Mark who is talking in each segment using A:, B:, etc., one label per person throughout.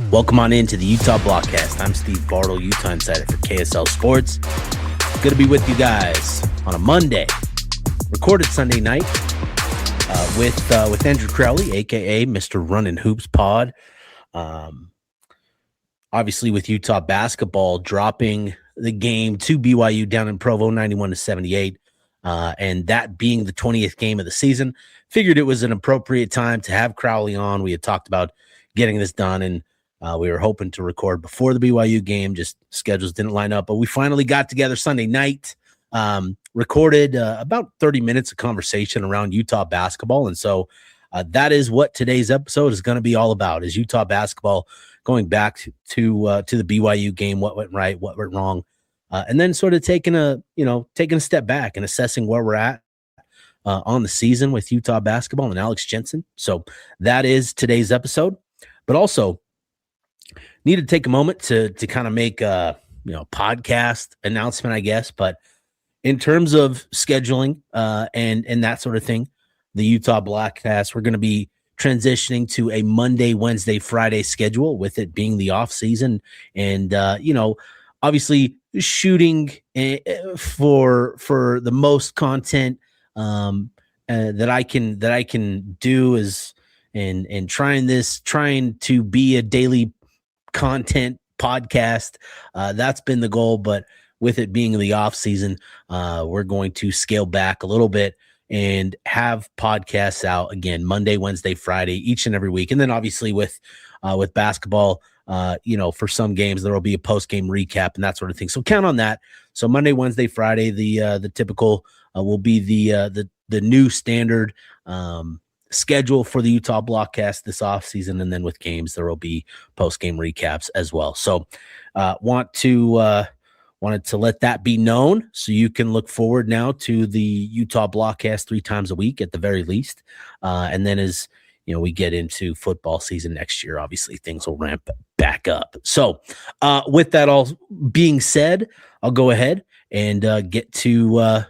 A: Welcome on into the Utah Blockcast. I'm Steve Bartle, Utah Insider for KSL Sports. Good to be with you guys on a Monday, recorded Sunday night with Andrew Crowley, aka Mr. Runnin Hoops Pod. Obviously, with Utah basketball dropping the game to BYU down in Provo, 91-78, and that being the 20th game of the season, figured it was an appropriate time to have Crowley on. We had talked about getting this done, and we were hoping to record before the BYU game. Just schedules didn't line up, but we finally got together Sunday night, recorded about 30 minutes of conversation around Utah basketball. And so that is what today's episode is going to be all about, is Utah basketball, going back to the BYU game, what went right, what went wrong, and then sort of taking a step back and assessing where we're at on the season with Utah basketball and Alex Jensen. So that is today's episode. But also need to take a moment to kind of make a podcast announcement, I guess. But in terms of scheduling and that sort of thing, the Utah Blockcast, we're going to be transitioning to a Monday, Wednesday, Friday schedule, with it being the off season, and obviously shooting for the most content that I can do is and trying to be a daily content podcast. That's been the goal, but with it being the off season, we're going to scale back a little bit and have podcasts out again Monday, Wednesday, Friday, each and every week. And then obviously with basketball, for some games there will be a post game recap and that sort of thing. So count on that. So Monday, Wednesday, Friday, the typical will be the new standard schedule for the Utah Blockcast this offseason, and then with games there will be post-game recaps as well. So wanted to let that be known, so you can look forward now to the Utah Blockcast 3 times a week at the very least, and then as we get into football season next year, obviously things will ramp back up. So with that all being said, I'll go ahead and get to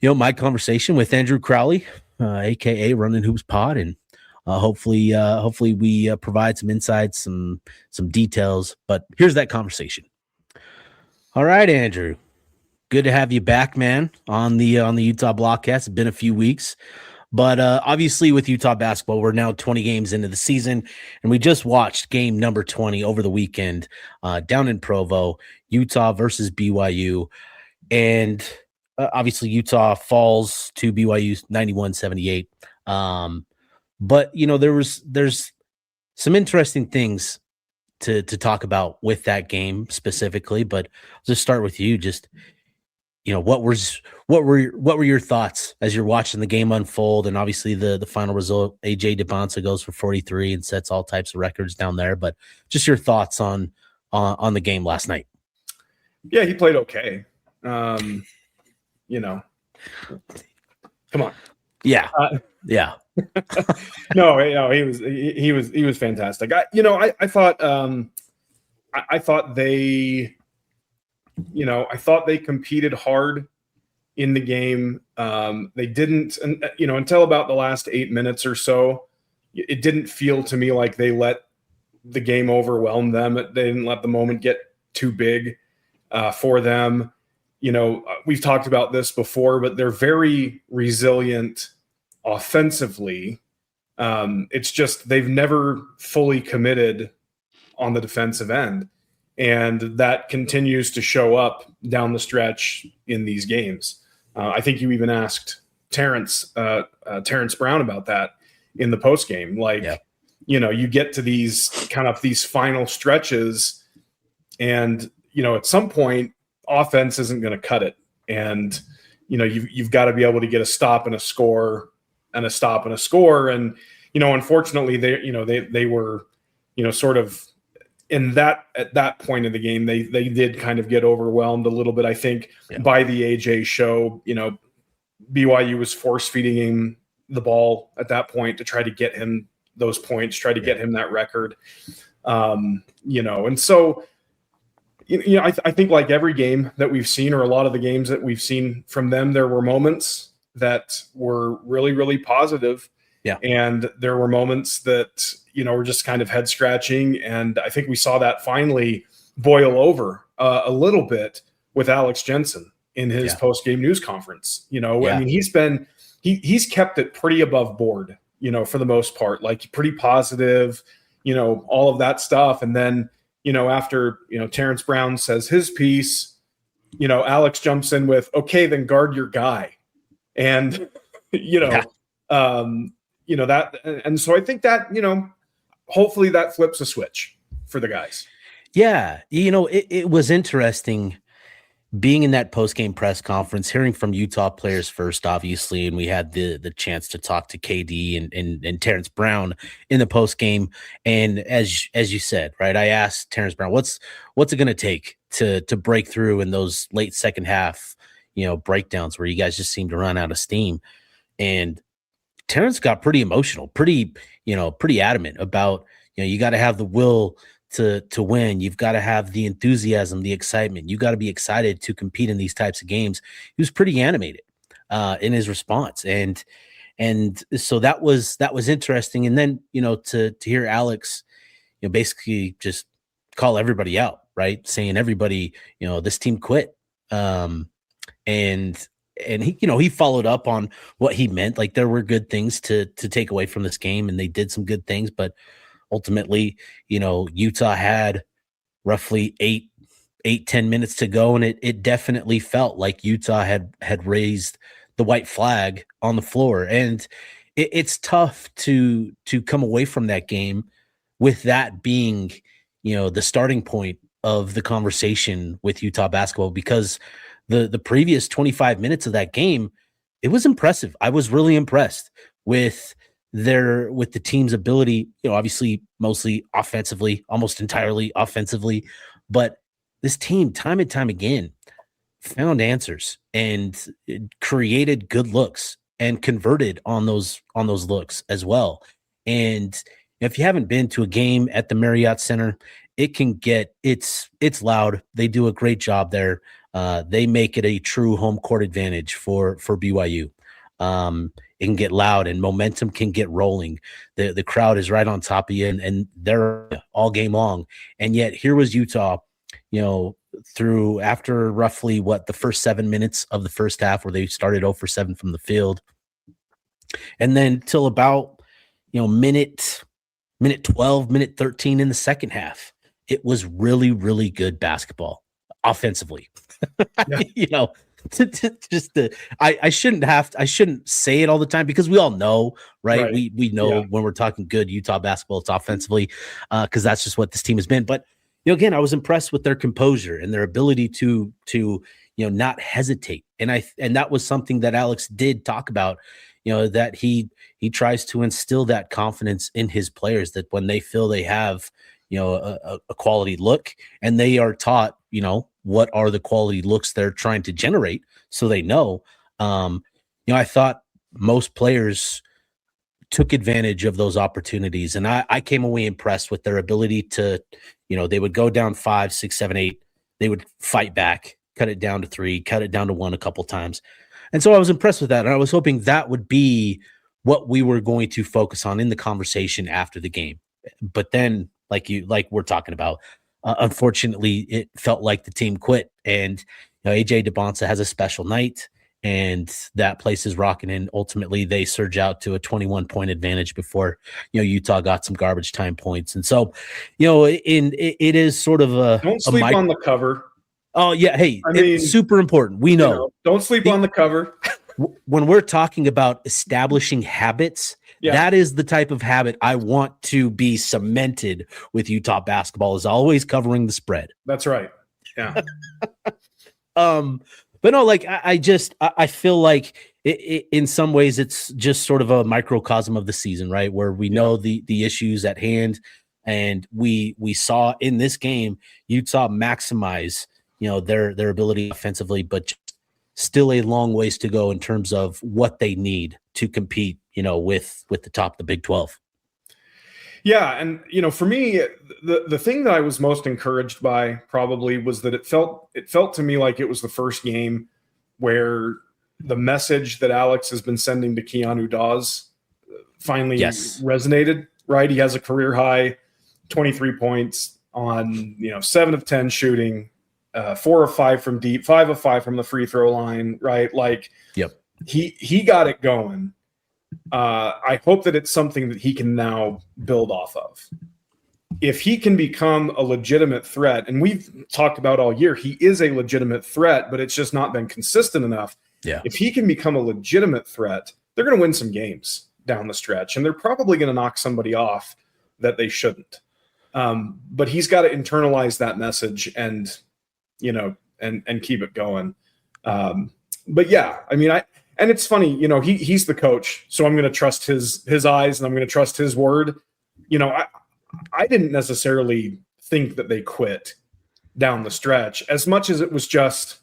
A: my conversation with Andrew Crowley, aka Runnin Hoops Pod, and hopefully we provide some insights, some details. But here's that conversation. All right, Andrew, good to have you back, man, on the Utah Blockcast. It's been a few weeks, but obviously with Utah basketball, we're now 20 games into the season, and we just watched game number 20 over the weekend down in Provo, Utah versus BYU, and obviously Utah falls to BYU 91-78. But there's some interesting things to talk about with that game specifically. But I'll just start with you. Just what were your thoughts as you're watching the game unfold? And obviously the final result, AJ DeBonsa goes for 43 and sets all types of records down there. But just your thoughts on the game last night.
B: Yeah, he played okay. Come on.
A: Yeah. Yeah.
B: No, he was fantastic. I thought they competed hard in the game. They didn't, until about the last 8 minutes or so, it didn't feel to me like they let the game overwhelm them. They didn't let the moment get too big for them. We've talked about this before, but they're very resilient offensively. It's just they've never fully committed on the defensive end, and that continues to show up down the stretch in these games. I think you even asked Terrence Brown about that in the post game. You get to these final stretches, and at some point, offense isn't going to cut it, and you've got to be able to get a stop and a score and a stop and a score. And unfortunately they were sort of in that at that point in the game they did kind of get overwhelmed a little bit, I think, by the AJ show. BYU was force feeding him the ball at that point to try to get him those points, try to get him that record. And so I think like every game that we've seen, or a lot of the games that we've seen from them, there were moments that were really, really positive.
A: Yeah.
B: And there were moments that, were just kind of head scratching. And I think we saw that finally boil over a little bit with Alex Jensen in his post-game news conference. I mean, he's kept it pretty above board, for the most part, like pretty positive, all of that stuff. And then, after, Terrence Brown says his piece, Alex jumps in with, okay, then guard your guy. And, that, and so I think that, hopefully that flips a switch for the guys.
A: Yeah. It was interesting being in that post-game press conference, hearing from Utah players first, obviously, and we had the chance to talk to KD and Terrence Brown in the post-game. And as you said, right, I asked Terrence Brown, what's it going to take to break through in those late second half, breakdowns where you guys just seem to run out of steam? And Terrence got pretty emotional, pretty adamant about, you got to have the will to win. You've got to have the enthusiasm, the excitement. You got to be excited to compete in these types of games. He was pretty animated in his response. And so that was interesting. And then, to hear Alex, basically just call everybody out, right? Saying everybody, this team quit. And he, he followed up on what he meant. Like there were good things to take away from this game, and they did some good things, but ultimately, Utah had roughly 10 minutes to go, and it definitely felt like Utah had raised the white flag on the floor. And it's tough to come away from that game with that being, the starting point of the conversation with Utah basketball, because the previous 25 minutes of that game, it was impressive. I was really impressed with the team's ability, obviously mostly offensively, almost entirely offensively, but this team time and time again found answers and created good looks and converted on those looks as well. And if you haven't been to a game at the Marriott Center, it's loud. They do a great job there. They make it a true home court advantage for BYU. It can get loud and momentum can get rolling. The crowd is right on top of you, and they're all game long. And yet here was Utah, through after roughly the first 7 minutes of the first half, where they started 0 for 7 from the field. And then till about, minute 12, minute 13 in the second half, it was really, really good basketball offensively. Yeah. I shouldn't say it all the time, because we all know, right? We know when we're talking good Utah basketball, it's offensively, because that's just what this team has been. But again, I was impressed with their composure and their ability to not hesitate. And that was something that Alex did talk about, that he tries to instill that confidence in his players, that when they feel they have a quality look, and they are taught what are the quality looks they're trying to generate, so they know. I thought most players took advantage of those opportunities, and I came away impressed with their ability to, they would go down 5, 6, 7, 8. They would fight back, cut it down to 3, cut it down to 1 a couple times. And so I was impressed with that. And I was hoping that would be what we were going to focus on in the conversation after the game. But then, like we're talking about, unfortunately, it felt like the team quit. And AJ DeBonsa has a special night, and that place is rocking. And ultimately, they surge out to a 21-point advantage before Utah got some garbage time points. And so, it is sort of a
B: don't sleep on the cover.
A: Oh yeah, hey, it's super important. We know.
B: Don't sleep on the cover.
A: When we're talking about establishing habits. Yeah. That is the type of habit I want to be cemented with Utah basketball, is always covering the spread.
B: That's right. Yeah.
A: But no, like I feel like in some ways it's just sort of a microcosm of the season, right? Where we know the issues at hand, and we saw in this game Utah maximize their ability offensively, but still a long ways to go in terms of what they need to compete, with the top of the Big 12.
B: Yeah. And, for me, the thing that I was most encouraged by probably was that it felt to me like it was the first game where the message that Alex has been sending to Keanu Dawes finally resonated, right? He has a career high 23 points on, 7 of 10 shooting, 4 of 5 from deep, 5 of 5 from the free throw line, right? Like, he got it going. I hope that it's something that he can now build off of. If he can become a legitimate threat, and we've talked about all year, he is a legitimate threat, but it's just not been consistent enough.
A: Yeah.
B: If he can become a legitimate threat, they're going to win some games down the stretch, and they're probably going to knock somebody off that they shouldn't. But he's got to internalize that message and keep it going. But yeah, I mean, and it's funny, he's the coach, so I'm going to trust his eyes and I'm going to trust his word. I didn't necessarily think that they quit down the stretch as much as it was just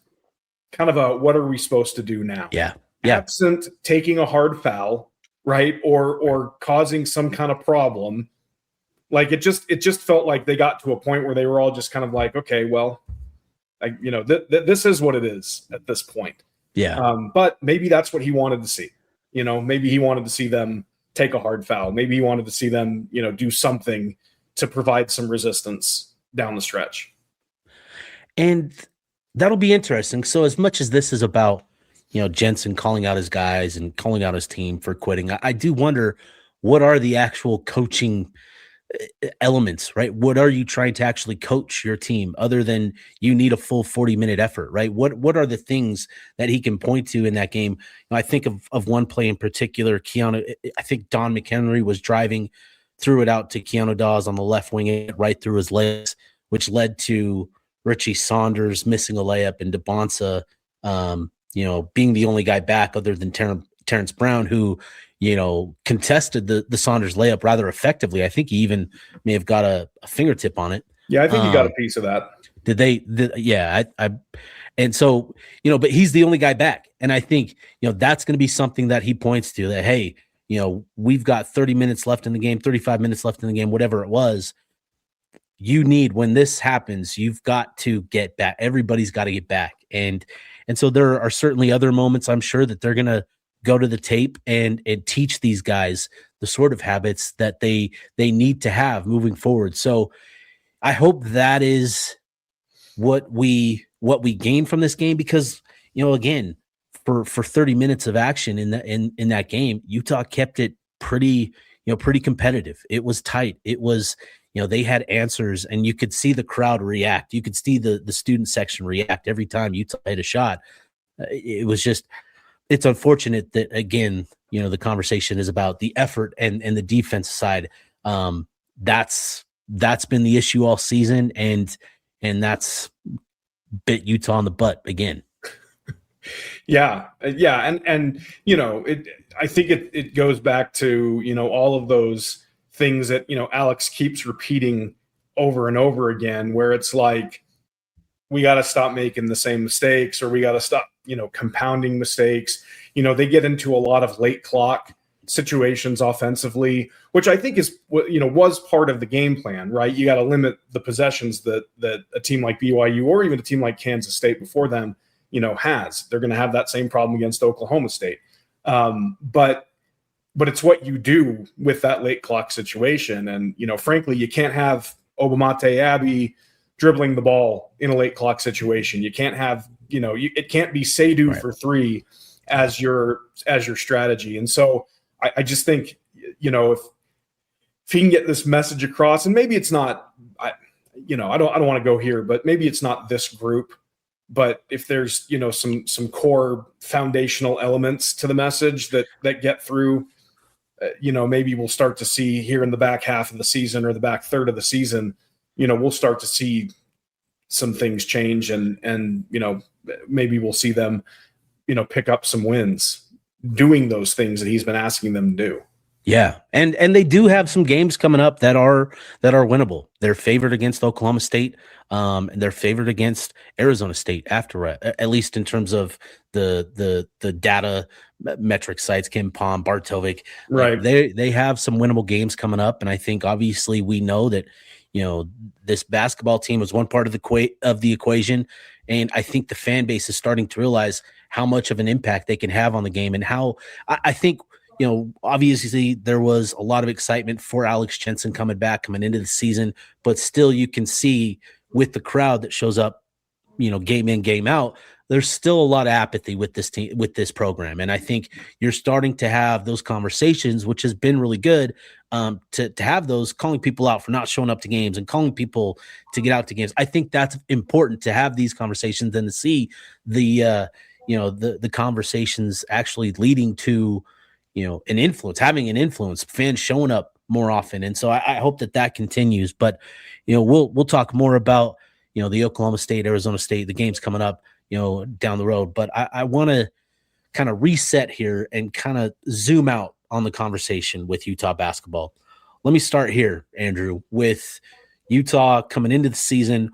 B: kind of a, what are we supposed to do now?
A: Yeah.
B: Absent taking a hard foul, right. Or causing some kind of problem. Like it just felt like they got to a point where they were all just kind of like, okay, well, this is what it is at this point.
A: Yeah.
B: But maybe that's what he wanted to see. Maybe he wanted to see them take a hard foul. Maybe he wanted to see them, do something to provide some resistance down the stretch.
A: And that'll be interesting. So as much as this is about, Jensen calling out his guys and calling out his team for quitting, I do wonder, what are the actual coaching elements, right? What are you trying to actually coach your team other than you need a full 40-minute effort, right? What are the things that he can point to in that game? I think of one play in particular, I think Don McHenry was driving, threw it out to Keanu Dawes on the left wing, right through his legs, which led to Richie Saunders missing a layup and DeBonsa, being the only guy back other than Terrence Brown, who, contested the Saunders layup rather effectively. I think he even may have got a fingertip on it.
B: Yeah, I think he got a piece of that.
A: Did they? And so, but he's the only guy back. And I think, that's going to be something that he points to, that, hey, we've got 30 minutes left in the game, 35 minutes left in the game, whatever it was. When this happens, you've got to get back. Everybody's got to get back. And so there are certainly other moments, I'm sure, that they're going to go to the tape and teach these guys the sort of habits that they need to have moving forward. So I hope that is what we gain from this game, because, again, for 30 minutes of action in that game, Utah kept it pretty competitive. It was tight. It was, they had answers, and you could see the crowd react. You could see the student section react every time Utah hit a shot. It was just, it's unfortunate that, again, the conversation is about the effort and the defense side. That's been the issue all season, and that's bit Utah in the butt again.
B: Yeah. And I think it goes back to, all of those things that, Alex keeps repeating over and over again, where it's like, we got to stop making the same mistakes, or we got to stop, compounding mistakes. They get into a lot of late clock situations offensively, which I think is, was part of the game plan, right? You got to limit the possessions that a team like BYU, or even a team like Kansas State before them, has. They're going to have that same problem against Oklahoma State. But it's what you do with that late clock situation. And, frankly, you can't have Obamate Abbey dribbling the ball in a late clock situation. You can't have, it can't be Seydu for three as your strategy. And so I just think, if he can get this message across, and maybe it's not, I don't want to go here, but maybe it's not this group, but if there's, some core foundational elements to the message that get through, maybe we'll start to see here in the back half of the season, or the back third of the season, we'll start to see some things change, and maybe we'll see them, pick up some wins doing those things that he's been asking them to do.
A: Yeah. And they do have some games coming up that are winnable. They're favored against Oklahoma State. And they're favored against Arizona State after, at least in terms of the data metric sites, Kim Palm, Bartovic.
B: Right.
A: They have some winnable games coming up. And I think obviously we know that, this basketball team was one part of the equation. And I think the fan base is starting to realize how much of an impact they can have on the game, and how I think, obviously there was a lot of excitement for Alex Jensen coming into the season, but still you can see with the crowd that shows up, game in, game out, there's still a lot of apathy with this team, with this program. And I think you're starting to have those conversations, which has been really good, to have those, calling people out for not showing up to games and calling people to get out to games. I think that's important to have these conversations and to see the conversations actually leading to, having an influence, fans showing up more often. And so I hope that continues, but, we'll talk more about, the Oklahoma State, Arizona State, the games coming up, down the road. But I want to kind of reset here and kind of zoom out on the conversation with Utah basketball. Let me start here, Andrew, with Utah coming into the season.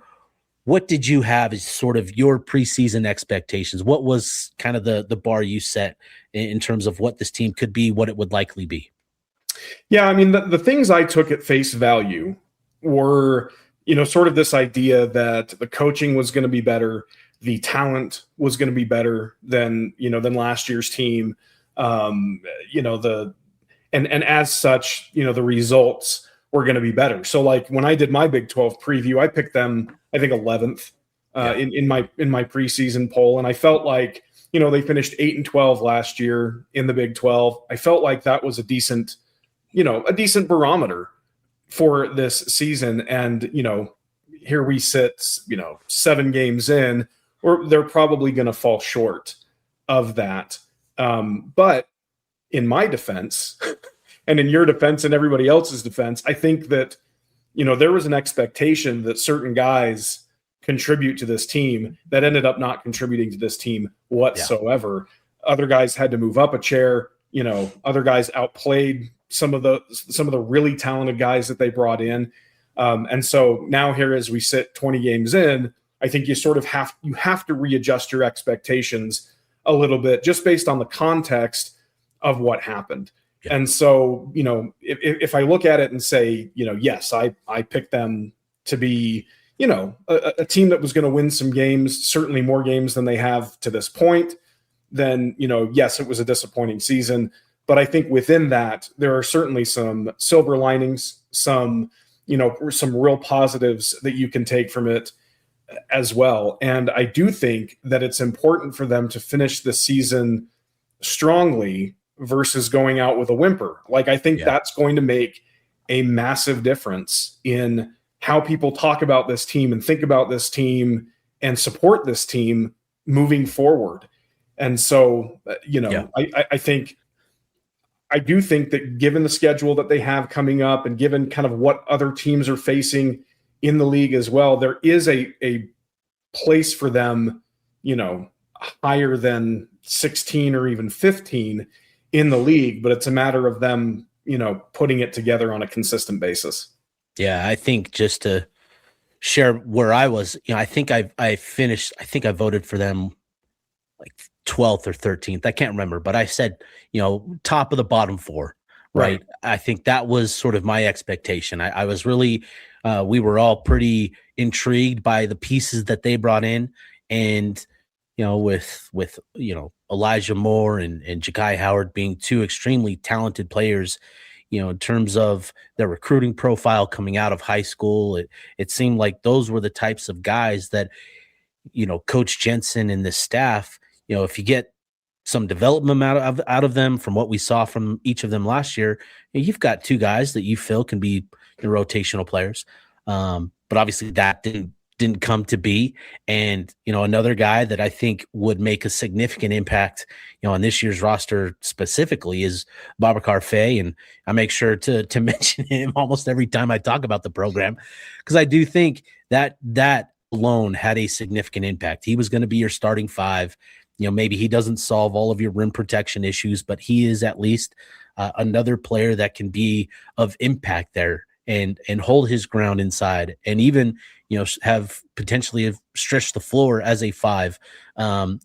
A: What did you have as sort of your preseason expectations? What was kind of the bar you set in terms of what this team could be, what it would likely be?
B: Yeah, I mean, the things I took at face value were, sort of this idea that the coaching was going to be better, the talent was going to be better than last year's team. And as such, the results were going to be better. So like when I did my Big 12 preview, I picked them, I think 11th in my preseason poll. And I felt like, they finished 8-12 last year in the Big 12. I felt like that was a decent barometer for this season. And, here we sit, 7 games in, or they're probably going to fall short of that. But in my defense and in your defense and everybody else's defense, I think that, there was an expectation that certain guys contribute to this team that ended up not contributing to this team whatsoever. Yeah. Other guys had to move up a chair. Other guys outplayed some of the really talented guys that they brought in. And so now here, as we sit 20 games in, I think you sort of have to readjust your expectations a little bit just based on the context of what happened. Yeah. And so, if I look at it and say, yes, I picked them to be, a team that was going to win some games, certainly more games than they have to this point, then, yes, it was a disappointing season. But I think within that, there are certainly some silver linings, some real positives that you can take from it as well. And I do think that it's important for them to finish the season strongly versus going out with a whimper. Like, I think that's going to make a massive difference in how people talk about this team and think about this team and support this team moving forward. And so, I do think that given the schedule that they have coming up and given kind of what other teams are facing in the league as well, there is a place for them, higher than 16 or even 15 in the league, but it's a matter of them, putting it together on a consistent basis.
A: Yeah, I think just to share where I was, I think I voted for them like 12th or 13th. I can't remember, but I said, top of the bottom 4, right? I think that was sort of my expectation. I was really, we were all pretty intrigued by the pieces that they brought in. And, with Elijah Moore and Ja'Kai Howard being 2 extremely talented players, in terms of their recruiting profile coming out of high school, it seemed like those were the types of guys that, Coach Jensen and the staff, if you get some development out of them from what we saw from each of them last year, you've got 2 guys that you feel can be rotational players. But obviously that didn't come to be. And, another guy that I think would make a significant impact, on this year's roster specifically is Babacar Faye. And I make sure to mention him almost every time I talk about the program, because I do think that alone had a significant impact. He was going to be your starting 5. Maybe he doesn't solve all of your rim protection issues, but he is at least another player that can be of impact there and hold his ground inside, and even have potentially stretched the floor as a 5,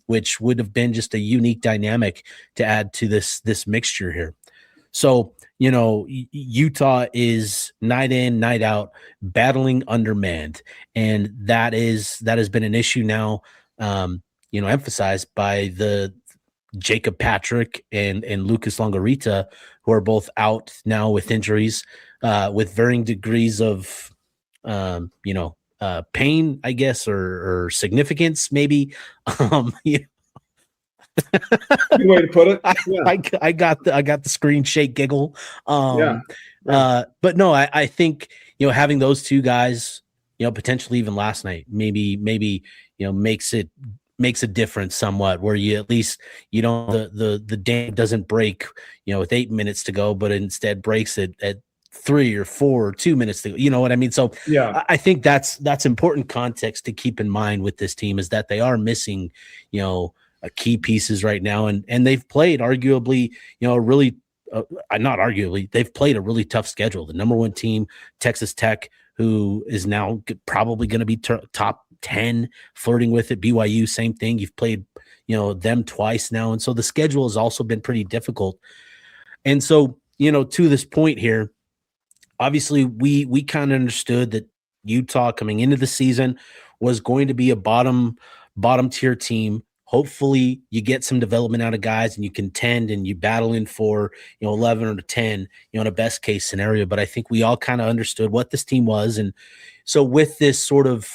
A: which would have been just a unique dynamic to add to this mixture here. So Utah is night in, night out, battling undermanned, and that has been an issue now. Emphasized by the Jacob Patrick and Lucas Longarita, who are both out now with injuries, with varying degrees of, pain, I guess, or significance, maybe. Yeah.
B: Good way to put it. Yeah.
A: I got the screen shake giggle.
B: Yeah.
A: But no, I think, having those two guys, potentially even last night, maybe, makes a difference somewhat, where you at least, the dam doesn't break, with 8 minutes to go, but instead breaks it at 3 or 4 or 2 minutes to go. You know what I mean? So
B: Yeah.
A: I think that's important context to keep in mind with this team, is that they are missing, key pieces right now. And they've played arguably, really, not arguably, they've played a really tough schedule. The number one team, Texas Tech, who is now probably going to be top 10, flirting with it. BYU, same thing. You've played, them twice now. And so the schedule has also been pretty difficult. And so, to this point here, obviously we kind of understood that Utah coming into the season was going to be a bottom tier team. Hopefully you get some development out of guys and you contend and you battle in for, 11 or 10, in a best case scenario. But I think we all kind of understood what this team was. And so with this sort of,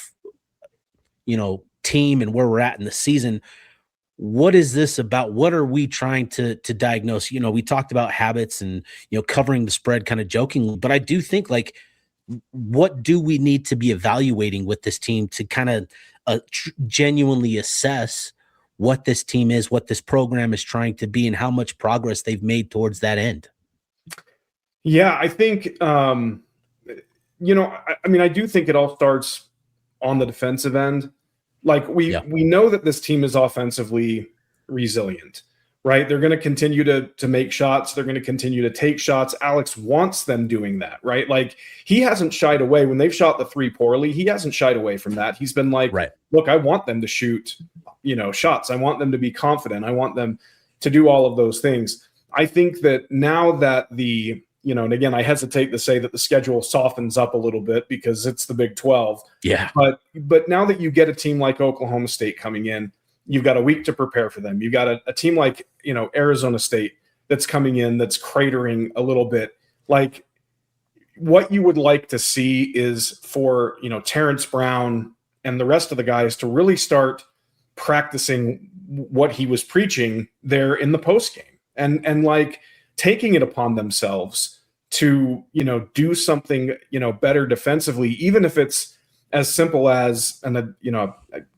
A: team and where we're at in the season, what is this about? What are we trying to diagnose? We talked about habits and, covering the spread kind of jokingly, but I do think, like, what do we need to be evaluating with this team to kind of genuinely assess what this team is, what this program is trying to be, and how much progress they've made towards that end?
B: Yeah, I think, I do think it all starts on the defensive end. Like we know that this team is offensively resilient, right? They're going to continue to make shots. They're going to continue to take shots. Alex wants them doing that, right? Like, he hasn't shied away when they've shot the three poorly. He hasn't shied away from that. He's been like,
A: right,
B: look, I want them to shoot, shots. I want them to be confident. I want them to do all of those things. I think that now that and again, I hesitate to say that the schedule softens up a little bit because it's the Big 12.
A: Yeah.
B: But now that you get a team like Oklahoma State coming in, you've got a week to prepare for them. You've got a team like, Arizona State that's coming in, that's cratering a little bit. Like, what you would like to see is for, Terrence Brown and the rest of the guys to really start practicing what he was preaching there in the post game, and like taking it upon themselves to, do something, better defensively, even if it's as simple as, and I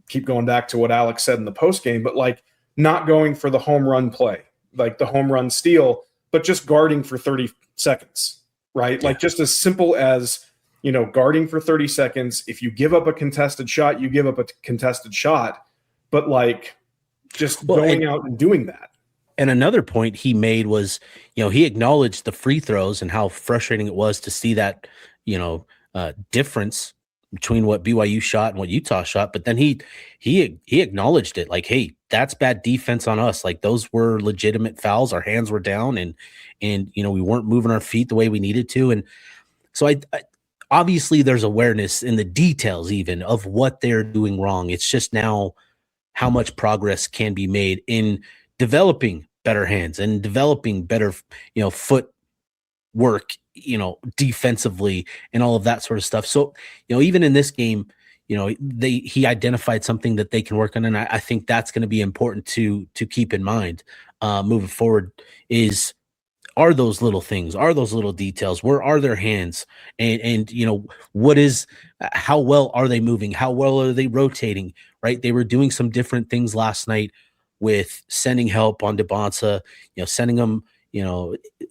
B: keep going back to what Alex said in the post game, but like not going for the home run play, like the home run steal, but just guarding for 30 seconds, right?
A: Yeah.
B: Like, just as simple as, guarding for 30 seconds. If you give up a contested shot, you give up a contested shot, but like just going out and doing that.
A: And another point he made was, he acknowledged the free throws and how frustrating it was to see that, difference between what BYU shot and what Utah shot. But then he acknowledged it, like, hey, that's bad defense on us. Like, those were legitimate fouls. Our hands were down and we weren't moving our feet the way we needed to. And so I obviously there's awareness in the details even of what they're doing wrong. It's just now how much progress can be made in developing better hands and developing better, foot work, defensively and all of that sort of stuff. So, even in this game, he identified something that they can work on. And I think that's going to be important to keep in mind moving forward are those little things, are those little details, where are their hands, and how well are they moving? How well are they rotating, right? They were doing some different things last night with sending help on DeBonsa, sending them,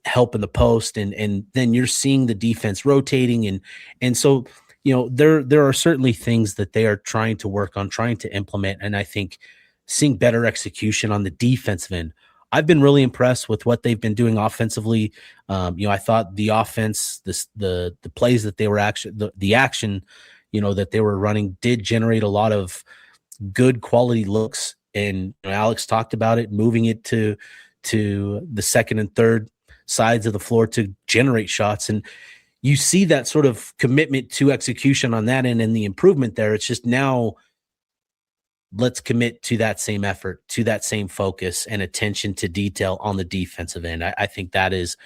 A: help in the post, and then you're seeing the defense rotating. And so, there are certainly things that they are trying to work on, trying to implement. And I think seeing better execution on the defensive end. I've been really impressed with what they've been doing offensively. I thought the offense, the plays that they were the action, that they were running did generate a lot of good quality looks. And Alex talked about it, moving it to the second and third sides of the floor to generate shots. And you see that sort of commitment to execution on that end and the improvement there. It's just now let's commit to that same effort, to that same focus and attention to detail on the defensive end. I think that is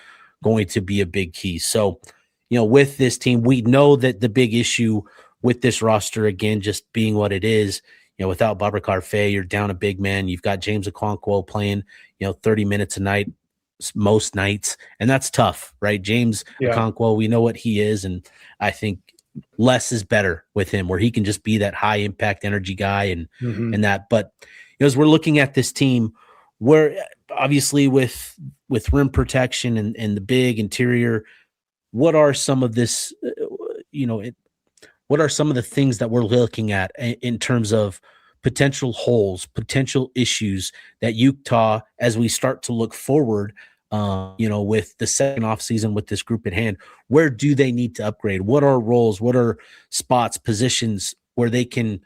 A: going to be a big key. So, with this team, we know that the big issue with this roster, again, just being what it is, without Babacar Faye, you're down a big man. You've got James Okonkwo playing, 30 minutes a night, most nights, and that's tough, right? James Okonkwo, we know what he is, and I think less is better with him, where he can just be that high impact energy guy and that. But as we're looking at this team, where obviously with rim protection and the big interior, what are some of this, what are some of the things that we're looking at in terms of potential holes, potential issues that Utah, as we start to look forward, with the second off season with this group at hand, where do they need to upgrade? What are roles? What are spots, positions where they can,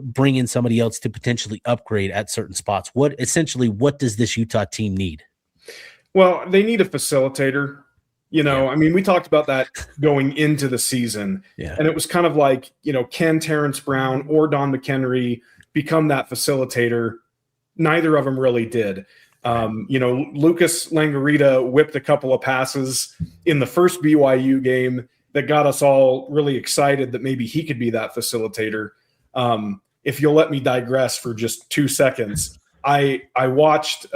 A: bring in somebody else to potentially upgrade at certain spots? What does this Utah team need?
B: Well, they need a facilitator. I mean, we talked about that going into the season, and it was kind of like, can Terrence Brown or Don McHenry become that facilitator? Neither of them really did. Lucas Langarita whipped a couple of passes in the first BYU game that got us all really excited that maybe he could be that facilitator. If you'll let me digress for just 2 seconds, I watched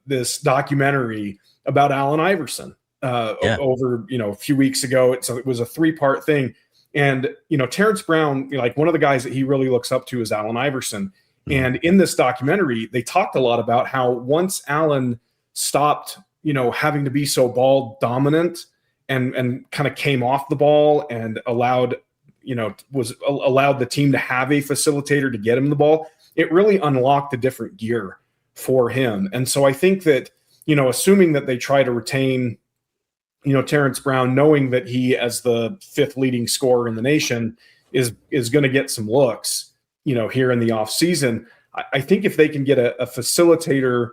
B: this documentary about Allen Iverson over a few weeks ago. It was a 3-part thing, and Terrence Brown, like one of the guys that he really looks up to is Allen Iverson. And in this documentary, they talked a lot about how once Allen stopped, having to be so ball dominant and kind of came off the ball and allowed the team to have a facilitator to get him the ball, it really unlocked a different gear for him. And so I think that, assuming that they try to retain, Terrence Brown, knowing that he, as the 5th leading scorer in the nation, is going to get some looks, here in the off season, I think if they can get a facilitator,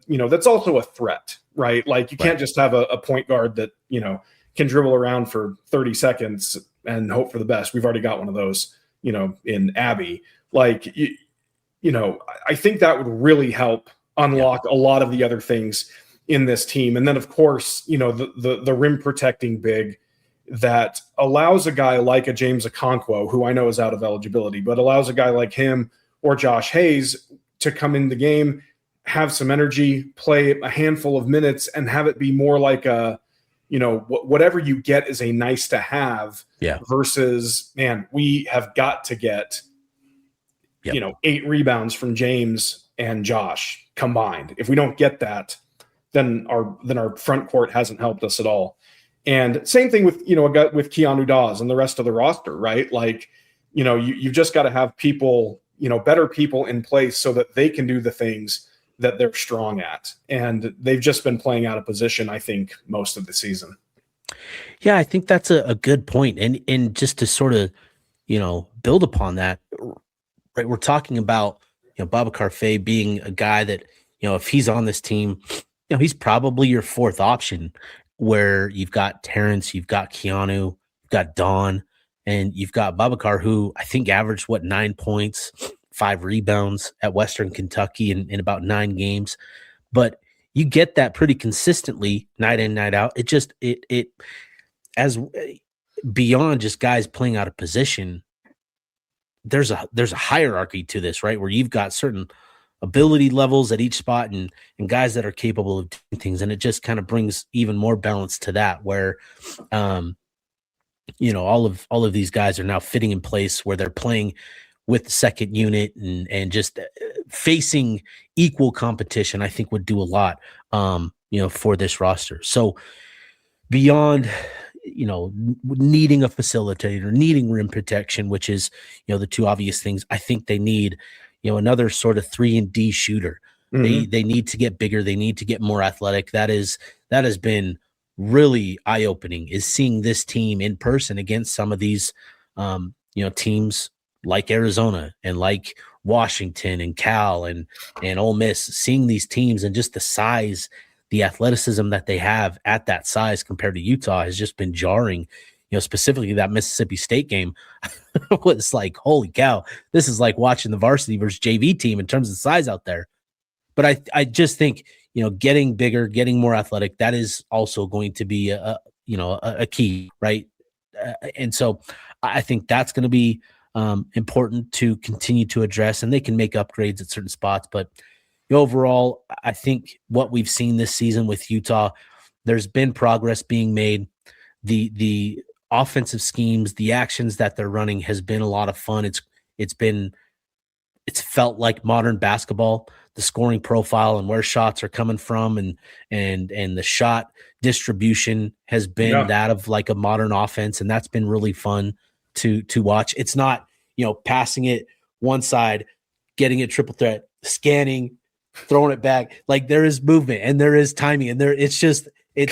B: that's also a threat, right? Like you can't just have a point guard that, can dribble around for 30 seconds and hope for the best. We've already got one of those, in Abby. Like, I think that would really help unlock a lot of the other things in this team. And then of course, the rim protecting big that allows a guy like a James Okonkwo, who I know is out of eligibility, but allows a guy like him or Josh Hayes to come in the game, have some energy, play a handful of minutes, and have it be more like a, whatever you get is a nice to have versus, man, we have got to get, 8 rebounds from James and Josh combined. If we don't get that, then our front court hasn't helped us at all. And same thing with, with Keanu Dawes and the rest of the roster, right? Like, you've just got to have people, better people in place so that they can do the things that they're strong at. And they've just been playing out of position, I think, most of the season.
A: Yeah, I think that's a good point. And just to sort of, build upon that, right? We're talking about, Babacar Faye being a guy that, if he's on this team, he's probably your 4th option, where you've got Terrence, you've got Keanu, you've got Don, and you've got Babacar, who I think averaged 9 points, 5 rebounds at Western Kentucky in about 9 games. But you get that pretty consistently night in, night out. It just, it as beyond just guys playing out of position, there's a hierarchy to this, right? Where you've got certain ability levels at each spot and guys that are capable of doing things. And it just kind of brings even more balance to that, where, all of these guys are now fitting in place where they're playing with the second unit and just facing equal competition, I think would do a lot, for this roster. So beyond, needing a facilitator, needing rim protection, which is, the 2 obvious things, I think they need, another sort of 3-and-D shooter. They need to get bigger. They need to get more athletic. That has been really eye-opening, is seeing this team in person against some of these, teams like Arizona and like Washington and Cal and Ole Miss, seeing these teams and just the size, the athleticism that they have at that size compared to Utah has just been jarring, specifically that Mississippi State game was like, holy cow, this is like watching the varsity versus JV team in terms of size out there. But I just think, getting bigger, getting more athletic, that is also going to be a key, right? And so I think that's going to be important to continue to address, and they can make upgrades at certain spots. But overall, I think what we've seen this season with Utah, there's been progress being made. The offensive schemes, the actions that they're running has been a lot of fun. It's felt like modern basketball. The scoring profile and where shots are coming from and the shot distribution has been that of like a modern offense, and that's been really fun to watch. It's not, passing it one side, getting it triple threat, scanning, throwing it back. Like there is movement and there is timing and it's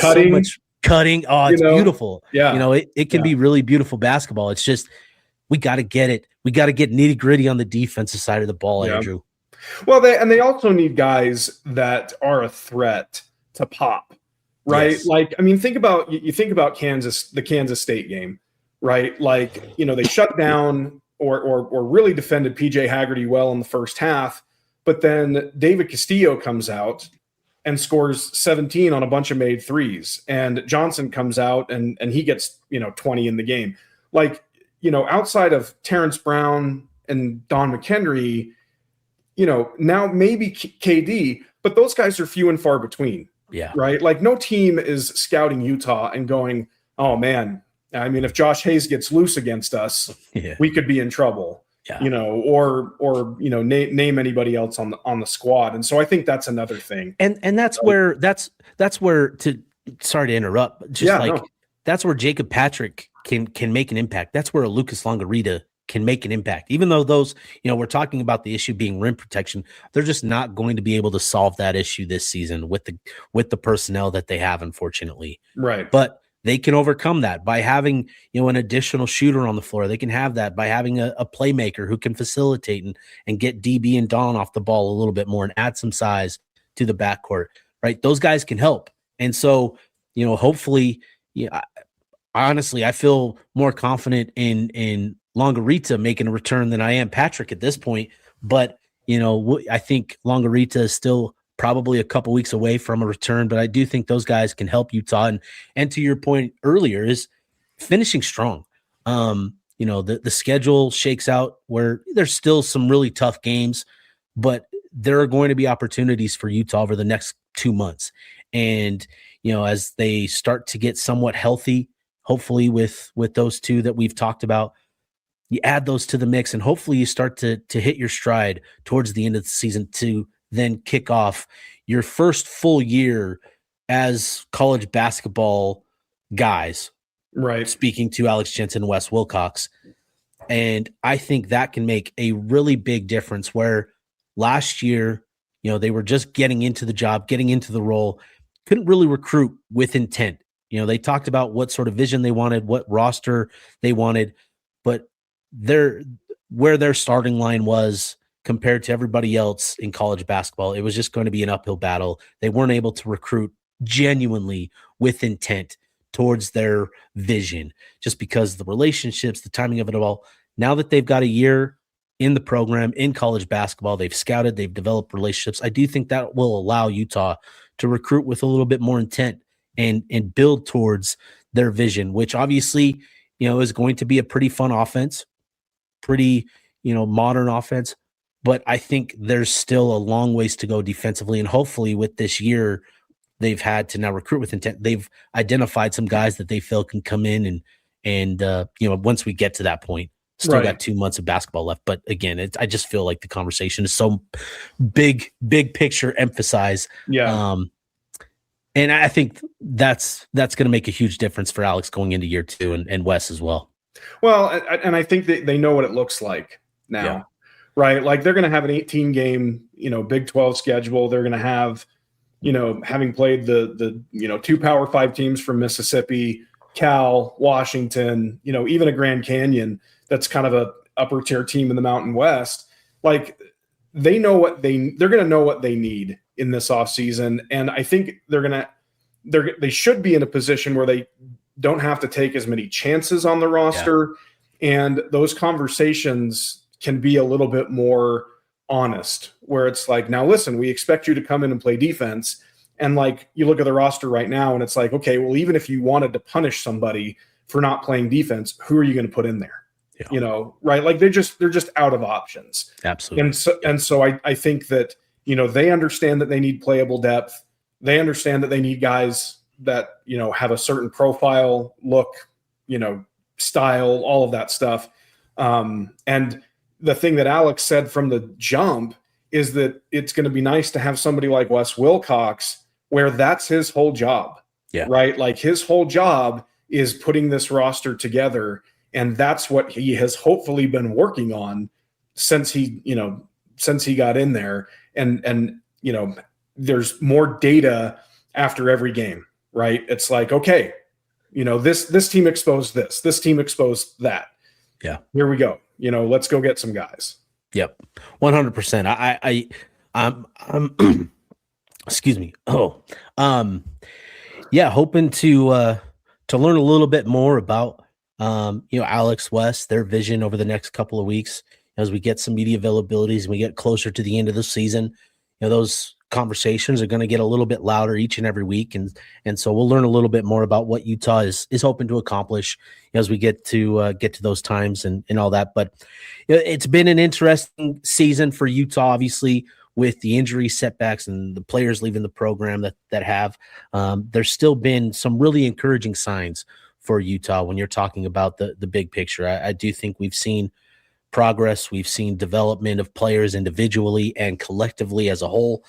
A: cutting. So much cutting. Oh, it's beautiful.
B: Yeah.
A: It can be really beautiful basketball. It's just we got to get it. We got to get nitty gritty on the defensive side of the ball, Andrew.
B: Well, they also need guys that are a threat to pop, right?
A: Yes.
B: Like, I mean, think about the Kansas State game, right? Like, they shut down or really defended PJ Haggerty well in the first half, but then David Castillo comes out and scores 17 on a bunch of made threes, and Johnson comes out and he gets 20 in the game. Like, outside of Terrence Brown and Don McHenry, now maybe KD, but those guys are few and far between.
A: Yeah.
B: Right. Like no team is scouting Utah and going, oh man, I mean, if Josh Hayes gets loose against us, we could be in trouble, or name anybody else on the squad. And so I think that's another thing.
A: And that's where sorry to interrupt, just that's where Jacob Patrick can make an impact. That's where a Lucas Longarita can make an impact, even though those, we're talking about the issue being rim protection. They're just not going to be able to solve that issue this season with the personnel that they have, unfortunately.
B: Right.
A: But they can overcome that by having, an additional shooter on the floor. They can have that by having a playmaker who can facilitate and get DB and Don off the ball a little bit more and add some size to the backcourt, right? Those guys can help. And so, hopefully, honestly, I feel more confident in Longarita making a return than I am Patrick at this point. But, I think Longarita is still probably a couple weeks away from a return, but I do think those guys can help Utah. And to your point earlier is finishing strong. The schedule shakes out where there's still some really tough games, but there are going to be opportunities for Utah over the next 2 months. And, as they start to get somewhat healthy, hopefully with those two that we've talked about, you add those to the mix and hopefully you start to hit your stride towards the end of the season to then kick off your first full year as college basketball guys.
B: Right.
A: Speaking to Alex Jensen and Wes Wilcox. And I think that can make a really big difference where last year, they were just getting into the job, getting into the role, couldn't really recruit with intent. They talked about what sort of vision they wanted, what roster they wanted, but where their starting line was compared to everybody else in college basketball, it was just going to be an uphill battle. They weren't able to recruit genuinely with intent towards their vision just because the relationships, the timing of it all. Now that they've got a year in the program in college basketball, they've scouted, they've developed relationships. I do think that will allow Utah to recruit with a little bit more intent and build towards their vision, which obviously, is going to be a pretty fun offense, pretty, modern offense. But I think there's still a long ways to go defensively. And hopefully with this year, they've had to now recruit with intent. They've identified some guys that they feel can come in and once we get to that point, still got 2 months of basketball left. But again, I just feel like the conversation is so big picture emphasize.
B: Yeah.
A: And I think that's going to make a huge difference for Alex going into year 2 and Wes as well.
B: Well, and I think that they know what it looks like now, right? Like they're going to have an 18 game, Big 12 schedule. They're going to have, having played the 2 Power 5 teams from Mississippi, Cal, Washington, even a Grand Canyon, that's kind of a upper tier team in the Mountain West. Like they know they're going to know what they need in this offseason. And I think they should be in a position where don't have to take as many chances on the roster. Yeah. And those conversations can be a little bit more honest, where it's like, now listen, we expect you to come in and play defense. And like, you look at the roster right now and it's like, okay, well, even if you wanted to punish somebody for not playing defense, who are you going to put in there? Yeah. You know, right? Like they're just out of options.
A: Absolutely.
B: And so I think that, you know, they understand that they need playable depth. They understand that they need guys that, you know, have a certain profile, look, you know, style, all of that stuff. And the thing that Alex said from the jump is that it's going to be nice to have somebody like Wes Wilcox where that's his whole job.
A: Yeah.
B: Right. Like his whole job is putting this roster together. And that's what he has hopefully been working on since he got in there. And, you know, there's more data after every game, right? It's like, okay, you know, this team exposed this team exposed that.
A: Yeah.
B: Here we go. You know, let's go get some guys.
A: Yep. 100%. I'm excuse me. Yeah. Hoping to learn a little bit more about, you know, Alex, Wes, their vision over the next couple of weeks as we get some media availabilities and we get closer to the end of the season. You know, those conversations are going to get a little bit louder each and every week. And so we'll learn a little bit more about what Utah is hoping to accomplish as we get to those times and all that. But you know, it's been an interesting season for Utah, obviously, with the injury setbacks and the players leaving the program that have. There's still been some really encouraging signs for Utah when you're talking about the big picture. I do think we've seen progress. We've seen development of players individually and collectively as a whole,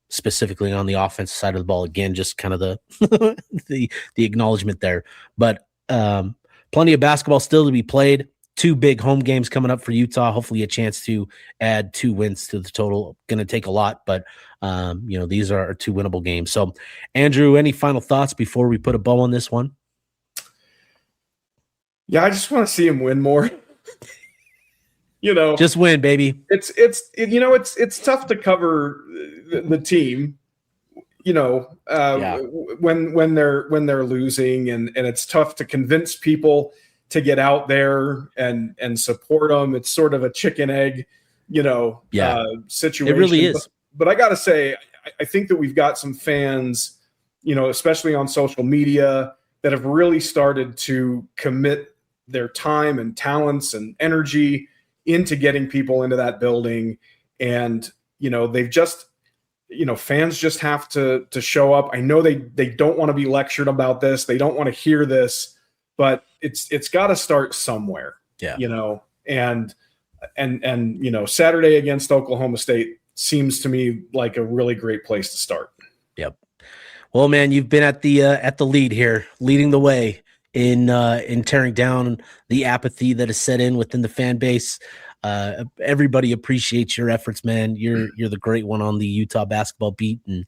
A: specifically on the offensive side of the ball. Again, just kind of the the acknowledgement there. But plenty of basketball still to be played. 2 big home games coming up for Utah. Hopefully a chance to add 2 wins to the total. Going to take a lot, but you know, these are 2 winnable games. So, Andrew, any final thoughts before we put a bow on this one?
B: Yeah, I just want to see him win more. You know,
A: just win, baby.
B: It's tough to cover the team, you know, when they're losing, and it's tough to convince people to get out there and support them. It's sort of a chicken egg, you know, situation.
A: It really is.
B: But I got to say, I think that we've got some fans, you know, especially on social media, that have really started to commit their time and talents and energy into getting people into that building. And, you know, they've just, you know, fans just have to show up. I know they don't want to be lectured about this. They don't want to hear this, but it's got to start somewhere.
A: Yeah.
B: You know, and, you know, Saturday against Oklahoma State seems to me like a really great place to start. Yep.
A: Well, man, you've been at the lead here, leading the way in tearing down the apathy that is set in within the fan base. Everybody appreciates your efforts, man. You're the great one on the Utah basketball beat, and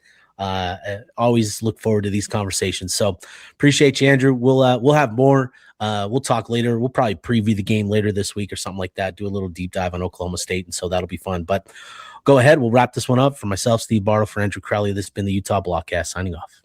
A: always look forward to these conversations. So appreciate you, Andrew. We'll have more. We'll talk later. We'll probably preview the game later this week or something like that. Do a little deep dive on Oklahoma State, and so that'll be fun. But go ahead. We'll wrap this one up. For myself, Steve Bartle, for Andrew Crowley, this has been the Utah Blockcast, signing off.